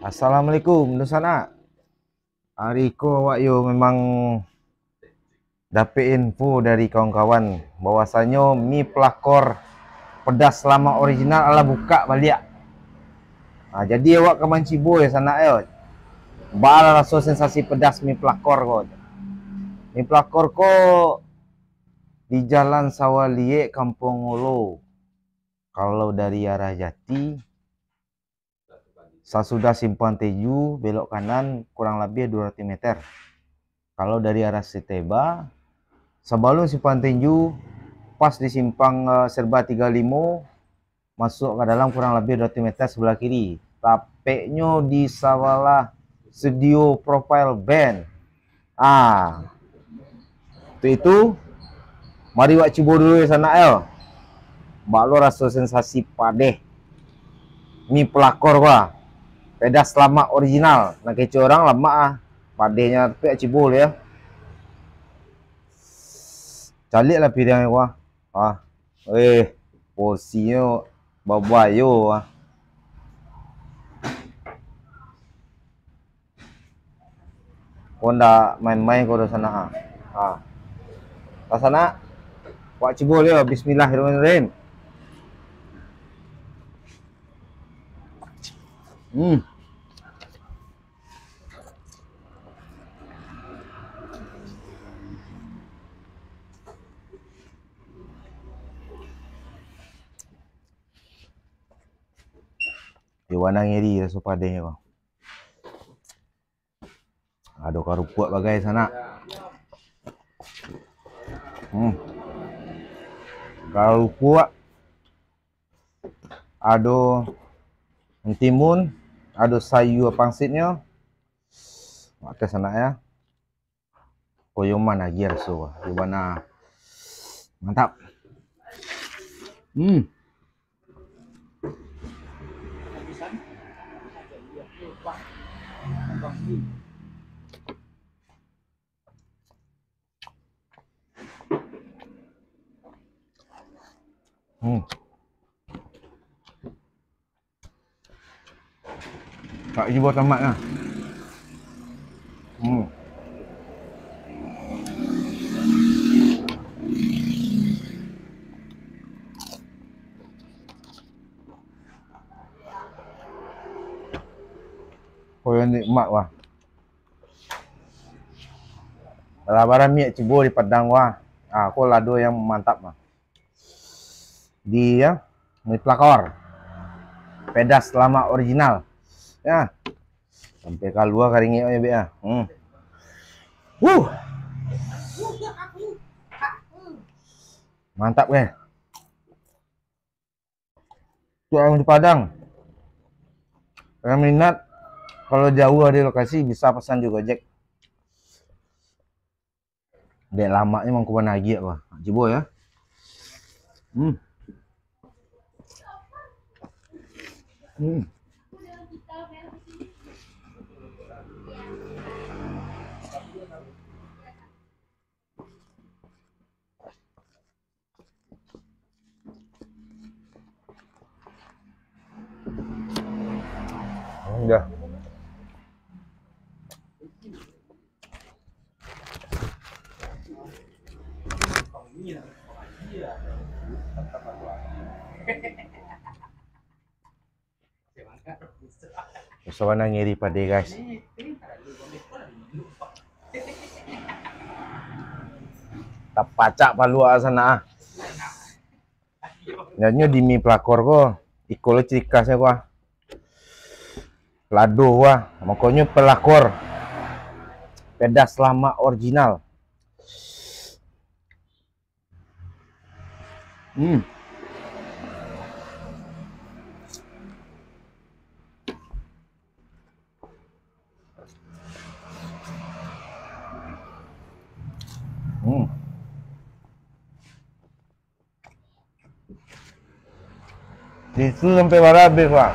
Assalamualaikum Nusana. Hari ko awak yo memang dapat info dari kawan-kawan bahwasanya mi pelakor pedas lama original ala buka balik. Jadi awak ke Mancibo ya sana yo. Bala rasa sensasi pedas mi pelakor ko. Mi pelakor ko di Jalan Sawalie Kampung Ngolo. Kalau dari arah Jati sesudah Simpang Teju belok kanan kurang lebih 200 meter. Kalau dari arah Seteba sebelum Simpang Teju pas di simpang Serba 35 masuk ke dalam kurang lebih 200 meter sebelah kiri. Tapeknya di Sawala Studio Profile Band. Itu mari wak coba dulu di sana el. Mbak lo rasa sensasi padeh. Mi pelakor gua. Pedas lama original. Nak kecoh orang lama padehnya tapi cibul ya. Calik lah pilihan gua. Porsinya babayo Kau ndak main-main kau di sana. Ke sana. Wak cibul ya. Bismillahirrahmanirrahim. Di warna ngiri rasa padanya kau. Ada karupuk bagai sana. Karupuk. Ada timun. Ada sayur pangsitnya. Ke sana ya. Koyoman lagi rasa. Di warna mantap. Tak cuba tamat lah. Kau yang nikmat wah. Barang-barang miak cuba di Padang wah. Kau lado yang mantap mah. Di ya, mi pelakor. Pedas lama original. Ya. Sampai keluar karingnya ya, Bek ya. Mantap ya. Itu orang di Padang. Yang minat kalau jauh dari lokasi bisa pesan juga Gojek. Dek lama memang kuban lagi ya, wah. Coba ya. Udah. Warna ngiri pada guys. Tak pacak palu sana. Nyanyi di mi pelakor ko. Ikolo ciri khasnya ko. Lado wah. Makanya pelakor. Pedas lama original. Itu sampai mana habis pak?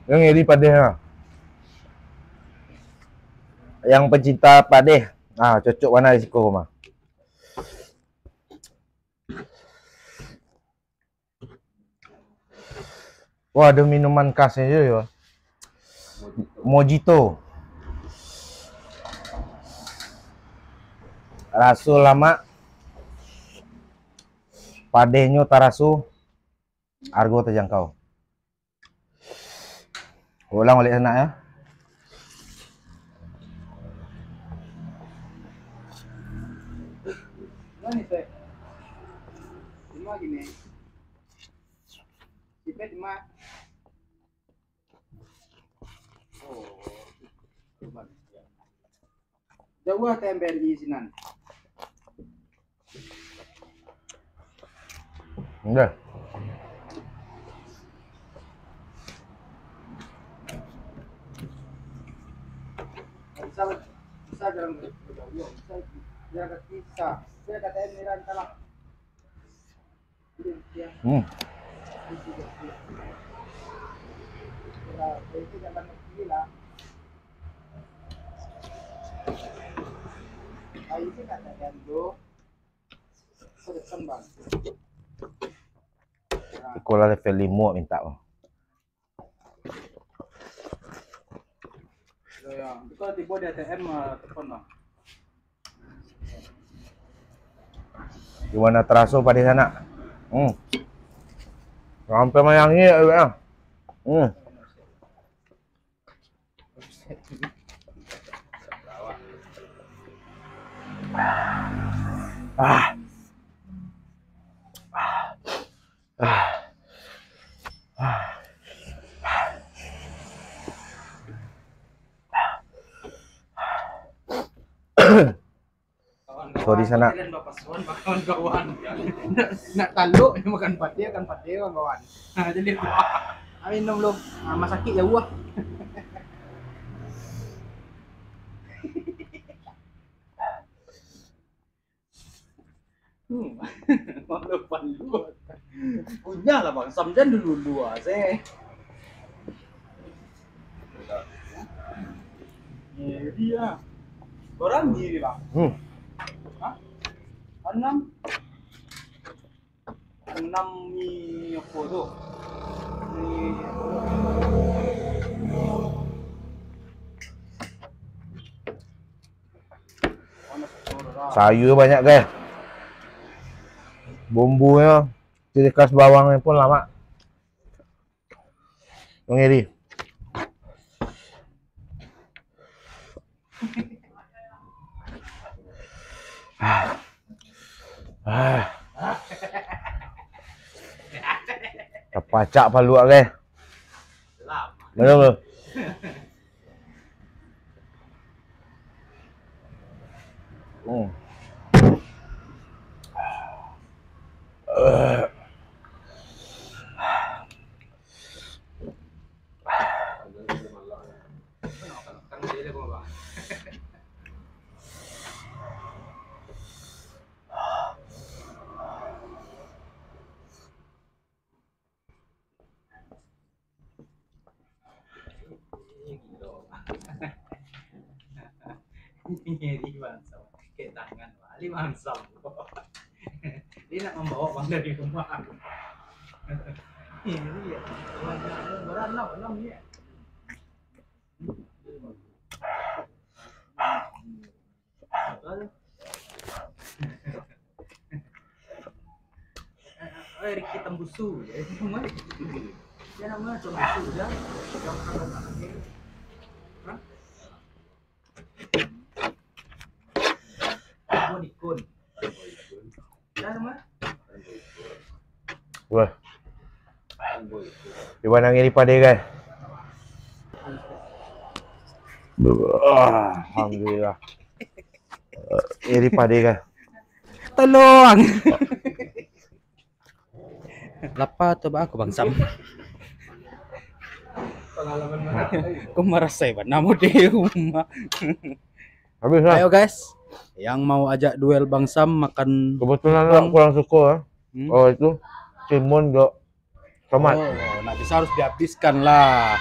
Yang ngiri padeh. Yang pencinta padeh. Cocok warna risiko mah. Wah, ada minuman khasnya juga ya. Mojito. Rasu lama. Padehnya tarasu. Harga terjangkau. Ulang balik sana ya. Nani teh? Cuma gini. Sipet cuma. Oh. Jauh TMBRI sinan. Udah. Bisa dalam bisa jaga kisah. Saya kata Emiran kalah. Itu jangan gila. Ayo sih kata Endo. Sudah kembang. Sekolah level 5 minta. Ya, kalau tiba di ATM telepon lah. Gimana teraso pada sana? Sampai mayangnya ya. So di sana Kawan-kawan. Nak taluk makan pate kawan-kawan. Nah, jadi amin dong belum. Masakit ya buah. Malu pandu. Punya lah Bang Sam dan dulu dua sih. Ini dia. Orang diri Bang. Hah? 6 ni apa tu? sayur banyak guys. Bumbunya ciri khas bawangnya pun lama. Mengiri. Kepacak palu guys. Belum belum. Nyeri Bangsam, kayak tangan wali Bangsam. Dia nak membawa Bang dari rumah. Nyeri ya. Beranam ya. Ricky Tembusu ya itu namanya. Dia namanya Tembusu ya. Yang kata-kata Dikun. Wah. Gimana ngiri pada guys? Alhamdulillah. Ngiri pada guys. Tolong. Lapa tuh aku Bang Sam. Pengalaman mana? Kau merasa ya, namu di rumah. Habis lah. Ayo guys. Yang mau ajak duel Bang Sam makan kebetulan lah kurang suka oh itu timun dok tomat. Oh, nah bisa harus dihabiskan lah.